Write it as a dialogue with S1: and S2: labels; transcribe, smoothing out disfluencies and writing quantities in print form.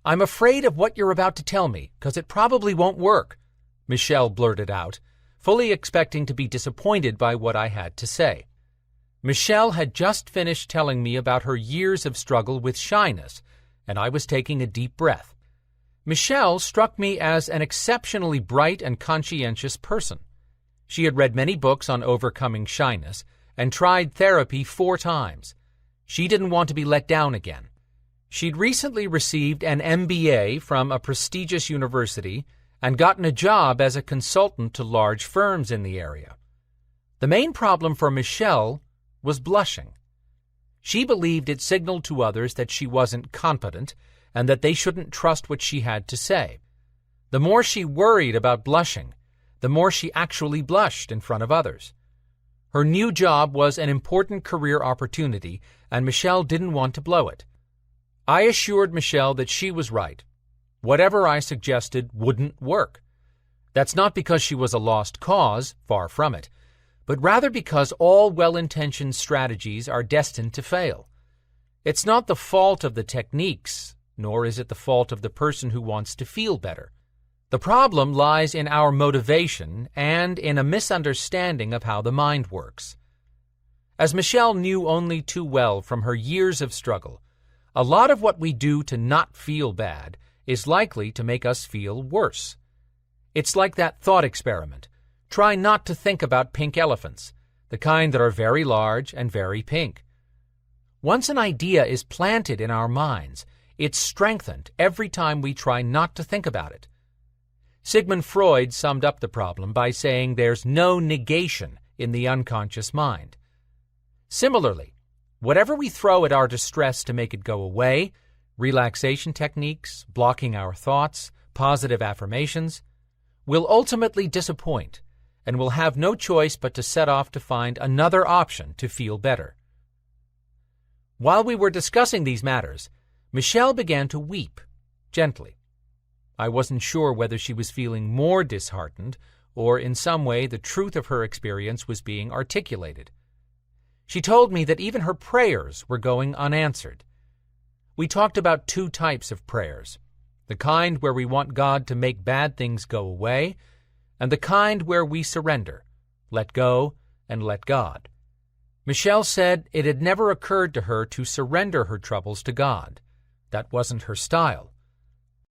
S1: "I'm afraid of what you're about to tell me, 'cause it probably won't work," Michelle blurted out, fully expecting to be disappointed by what I had to say. Michelle had just finished telling me about her years of struggle with shyness, and I was taking a deep breath. Michelle struck me as an exceptionally bright and conscientious person. She had read many books on overcoming shyness and tried therapy 4 times. She didn't want to be let down again. She'd recently received an MBA from a prestigious university and gotten a job as a consultant to large firms in the area. The main problem for Michelle was blushing. She believed it signaled to others that she wasn't competent and that they shouldn't trust what she had to say. The more she worried about blushing, the more she actually blushed in front of others. Her new job was an important career opportunity, and Michelle didn't want to blow it. I assured Michelle that she was right. Whatever I suggested wouldn't work. That's not because she was a lost cause, far from it, but rather because all well-intentioned strategies are destined to fail. It's not the fault of the techniques, nor is it the fault of the person who wants to feel better. The problem lies in our motivation and in a misunderstanding of how the mind works. As Michelle knew only too well from her years of struggle, a lot of what we do to not feel bad is likely to make us feel worse. It's like that thought experiment. Try not to think about pink elephants, the kind that are very large and very pink. Once an idea is planted in our minds, it's strengthened every time we try not to think about it. Sigmund Freud summed up the problem by saying there's no negation in the unconscious mind. Similarly, whatever we throw at our distress to make it go away, relaxation techniques, blocking our thoughts, positive affirmations, will ultimately disappoint, and will have no choice but to set off to find another option to feel better. While we were discussing these matters, Michelle began to weep, gently. I wasn't sure whether she was feeling more disheartened or in some way the truth of her experience was being articulated. She told me that even her prayers were going unanswered. We talked about 2 types of prayers, the kind where we want God to make bad things go away, and the kind where we surrender, let go, and let God. Michelle said it had never occurred to her to surrender her troubles to God. That wasn't her style.